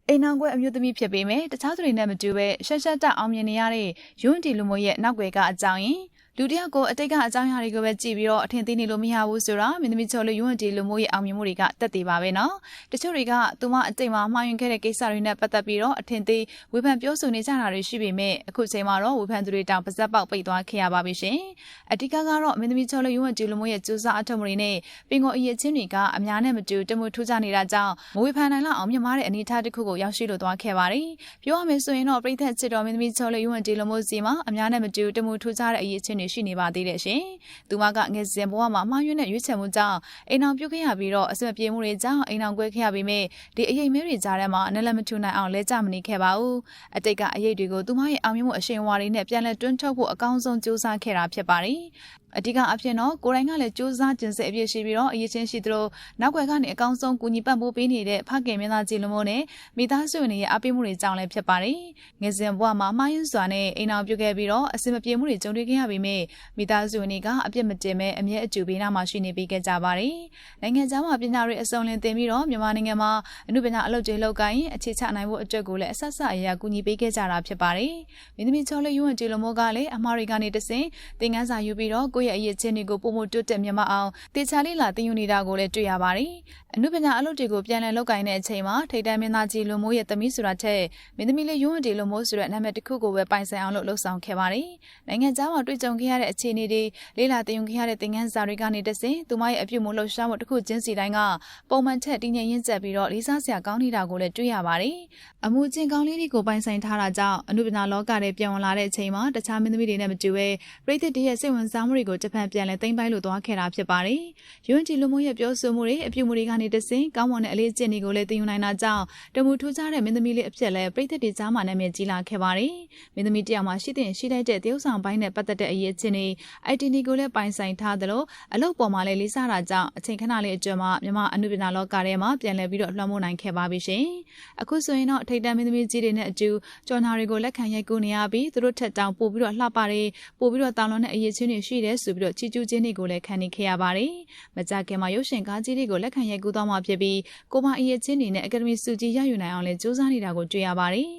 အိမ်နောင်ကွဲအမျိုးသမီးဖြစ်ပေမဲ့တခြားသူတွေနဲ့မတူပဲရှက်ရှက်တအောင်မြင်နေရတဲ့ယွန်းတီလူမျိုးရဲ့နောက်ွယ်ကအကြောင်းရင်းလူတယောက်ကိုအတိတ်ကအကြောင်းအရာတွေကိုပဲကြည့်ပြီးတော့အထင်သေးနေလို့မရဘူးဆိုတာမင်းသမီးချော်လူယွန်းတီလူမျိုးရဲ့အောင်မြင်မှုတွေကတက်သေးပါပဲနော်တချို့တွေကသူမအတိတ်မှာမှားယွင်းခဲ့တဲ့ကိစ္စတွေနဲ့ပတ်သက်ပြီးတော့အထင်သေးဝေဖန်ပြောဆိုနေကြတာတွေရှိပေမဲ့အခုချိန်မှာတော့ဝေဖန်သူတွေတောင်ပါဇက်ပေါက်ပိတ်သွားခဲ့ရပါပြီရှင်အဓိကကတော့မင်းသမီးချော်လူယွန်းတီလူမျိုးရဲ့စူးစမ်းအထောက်အမှုတွေနဲ့ပင်ကိုအရေးချင်းတွေကအများနဲ့မတူတမှုထူးခြားနေတာကြောင့်မဝေဖန်နိုင်လောက်အောင်မြင့်မားတဲ့အနေအထားတစ်ခုကိုရောက်ရှိလို့သွားခဲ့ပါတယ်ပြောရမယ်ဆိုရင်တော့ပြည်သက်ချစ်တော်မင်းသမီးချော်လူယွန်းတီလူမျိုးစီမှာအများနဲ့မတူတမှုထူးခြားတဲ့အရေးချင်းတွေရှိနေပါသေးတယ်ရှင်သူမကငယ်စဉ်ဘဝမှာမှားယွင်းတဲ့ရွေးချယ်မှုကြောင့်အိမ်အောင်ပြုတ်ခဲ့ရပြီးတော့အစမပြေမှုတွေကြောင့်အိမ်အောင်ကွဲခဲ့ရပြီးမြဲဒီအရေးမဲတွေကြားထဲမှာအနလက်မထူနိုင်အောင်လဲကြမနေခဲ့ပါဘူးအတိတ်ကအရေးတွေကိုသူမရဲ့အောင်မြင်မှုအရှိန်အဝါတွေနဲ့ပြန်လည်တွန်းထုတ်ဖို့အကောင်းဆုံးကြိုးစားခဲ့တာဖြစ်ပါတယ်အဓိကအဖြစ်တော့ကိုယ်တိုင်ကလည်းစူးစမ်းကျင်စစ်အပြည့်ရှိပြီးတော့အရေးချင်းရှိသလိုနောက်ွယ်ကနေအကောင်းဆုံးကူညီပံ့ပိုးပေးနေတဲ့ဖခင်မင်းသားကြီးလူမျိုးနဲ့မိသားစုဝင်တွေရဲ့အားပေးမှုတွေကြောင့်လည်းဖြစ်ပါတယ်ငယ်စဉ်ဘဝမှာမှားယွင်းစွာနဲ့အိမ်အောင်ပြုတ်ခဲ့ပြီးတော့အစမပြေမှုတွေကြုံတွေ့ခဲ့ရပြီးမြဲမိသားစုဝင်တွေကအပြစ်မတင်မဲ့အမြဲအကျူပေးနာမှာရှိနေပြီးခဲ့ကြပါတယ်နိုင်ငံခြားမှာပညာတွေအစုံလင်သင်ပြီးတော့မြန်မာနိုင်ငံမှာအမှုပညာအလုပ်တွေလုပ်ကိုင်းအခြေချနိုင်ဖို့အတွက်ကိုလည်းအဆက်ဆက်အရာကူညီပေးခဲ့ကြတာဖြစ်ပါတယ်မင်းသမီးချော်လေးယွန်းတီလူမျိုးကလည်းအမှားတွေကနေတဆင့်သင်ခန်းစာယူပြီးတော့ကိုယ့်ရဲ့အရေးချင်းတွေကိုပုံမတွတ်တက်မြတ်မအောင်တေချာလေးလာသင်ယူနေတာကိုလည်းတွေ့ရပါတယ်အမှုပညာအလုပ်တွေကိုပြန်လည်လုပ်ကိုင်းတဲ့အချိန်မှာထိတ်တန့်မင်းသားကြီးလူမျိုးရဲ့သမီးဆိုတာထက်မင်းသမီးလေးယွန်းတီလူမျိုးဆိုတဲ့နာမည်တစ်ခုကိုပဲပိုင်ဆိုင်အောင်လှုပ်ဆောင်ခဲ့ပါတယ်နိုင်ငံခြားမှာတွေ့ကြုံခဲ့ရတဲ့အခြေအနေတွေလေးလာသင်ယူခဲ့ရတဲ့သင်ခန်းစာတွေကနေတဆင့်သူမရဲ့အပြုမှုလှုပ်ရှားမှုတစ်ခုချင်းစီတိုင်းကပုံမှန်ထက်တည်ငြိမ်ရင့်ကျက်ပြီးတော့လေးစားစရာကောင်းနေတာကိုလည်းတွေ့ရပါတယ်အမှုချင်းကောင်းလေးတွေကိုပိုင်ဆိုင်ထားတာကြောင့်အမှုပညာလောကထဲပြောင်းလာတဲ့အချိန်မှာတခြားမင်းသမီးတွေနဲ့မတူဘဲပြည်သက်တရဲ့စိတ်ဝင်စားမှုတွေကိုတစ်ဖက်ပြန်လဲသိမ့်ပိုက်လို့သွားခဲ့တာဖြစ်ပါတယ်ယွန်းတီလူမျိုးရဲ့ပြောဆိုမှုတွေအပြုမှုတွေကနေတဆင့်ကောင်းမွန်တဲ့အလေးအကျင့်တွေကိုလည်းသိယူနိုင်တာကြောင့်တမှုထူးခြားတဲ့မင်းသမီးလေးအဖြစ်လဲပြည်သက်တွေကြားမှာနာမည်ကြီးလာခဲ့ပါတယ်မင်းသမီးတယောက်မှာရှိတဲ့ရှိလိုက်တဲ့တရုပ်ဆောင်ပိုင်းနဲ့ပတ်သက်တဲ့အရေးအချင်းတွေITNကိုလည်းပိုင်ဆိုင်ထားသလိုအလုပ်ပေါ်မှာလည်းလေးစားတာကြောင့်အချိန်ခဏလေးအတွင်းမှာမြန်မာအနုပညာလောကထဲမှာပြန်လည်ပြီးတော့လွှမ်းမိုးနိုင်ခဲ့ပါပြီရှင်အခုဆိုရင်တော့ထိတ်တန့်မင်းသမီးကြီးတွေနဲ့အတူကြော်နာတွေကိုလက်ခံရိုက်ကူးနေရပြီးသူတို့ထက်တောင်ပို့ပြီးတော့လှပတယ်ပို့ပြီးတော့တောင်းလွန်တဲ့အရေးချင်းတွေရှိတယ်ဆိုပြီးတော့ချီကျူးခြင်းတွေကိုလည်းခံနေခဲ့ရပါတယ်မကြခင်မှာရုပ်ရှင်ကားကြီးတွေကိုလက်ခံရိုက်ကူးသွားမှာဖြစ်ပြီးကိုမအရေးချင်းတွေနဲ့အကယ်ဒမီစုကြီးရယူနိုင်အောင်လည်းစူးစမ်းနေတာကိုတွေ့ရပါတယ်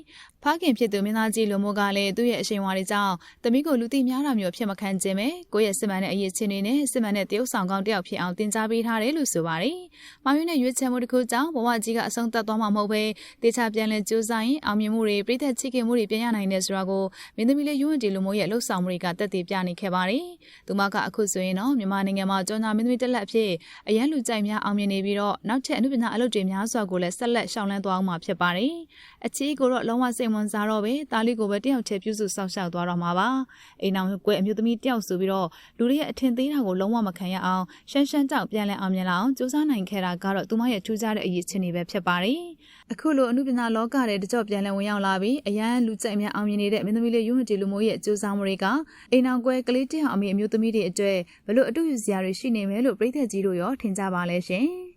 ဖခင်ဖြစ်သူမင်းသားကြီးလူမျိုးကလည်းသူ့ရဲ့အရှိန်အဝါတွေကြောင့်သမီးကိုလူသိများတာမျိုးဖြစ်မခံခြင်းပဲကိုယ့်ရဲ့စစ်မှန်တဲ့အရေးချင်းတွေနဲ့စစ်မှန်တဲ့တရုပ်ဆောင်ကောင်းတယောက်ဖြစ်အောင်သင်ကြားပေးထားတယ်လို့ဆိုပါတယ်။မောင်ရင်းနဲ့ရွေးချယ်မှုတစ်ခုကြောင့်ဘဝကြီးကအဆုံးသတ်သွားမှာမဟုတ်ပဲတေချာပြန်လဲကြိုးစားရင်အောင်မြင်မှုတွေပြည်သက်ချစ်ခင်မှုတွေပြန်ရနိုင်တယ်ဆိုတာကိုမင်းသမီးလေးယွန်းတီလူမျိုးရဲ့လှုပ်ဆောင်မှုတွေကတက်တည်ပြနေခဲ့ပါတယ်။သူမကအခုဆိုရင်တော့မြန်မာနိုင်ငံမှာကျောင်းသားမင်းသမီးတက်လက်အဖြစ်အရန်လူကြိုက်များအောင်မြင်နေပြီးတော့နောက်ထပ်အမှုပညာအလုပ်တွေများစွာကိုလည်းဆက်လက်ရှောင်လန်းသွားအောင်မှာဖြစ်ပါတယ်။အချီးကိုတော့လုံးဝစိတ်ဝင်စားတော့ပဲတာလီကိုပဲတယောက်တည်းပြုစုစောင့်ရှောက်သွားတော့မှာပါအိမ်အောင်ကွယ်အမျိုးသမီးတယောက်ဆိုပြီးတော့လူတွေရဲ့အထင်သေးတာကိုလုံးဝမခံရအောင်ရှမ်းရှမ်းတောက်ပြန်လဲအောင်မြင်လာအောင်စူးစမ်းနိုင်ခဲ့တာကတော့သူမရဲ့ထူးခြားတဲ့အရေးချင်းတွေပဲဖြစ်ပါတယ်အခုလိုအမှုပညာလောကထဲတကြော့ပြန်လဲဝင်ရောက်လာပြီးအရန်လူကြိုက်များအောင်မြင်နေတဲ့မင်းသမီးလေးယွန်းတီလူမျိုးရဲ့စူးစမ်းမှုတွေကအိမ်အောင်ကွယ်ကလေးတယောက်အမျိုးသမီးတွေအတွက်ဘလို့အတူယူစရာတွေရှိနေမယ်လို့ပြည်သက်ကြီးတို့ရောထင်ကြပါလဲရှင်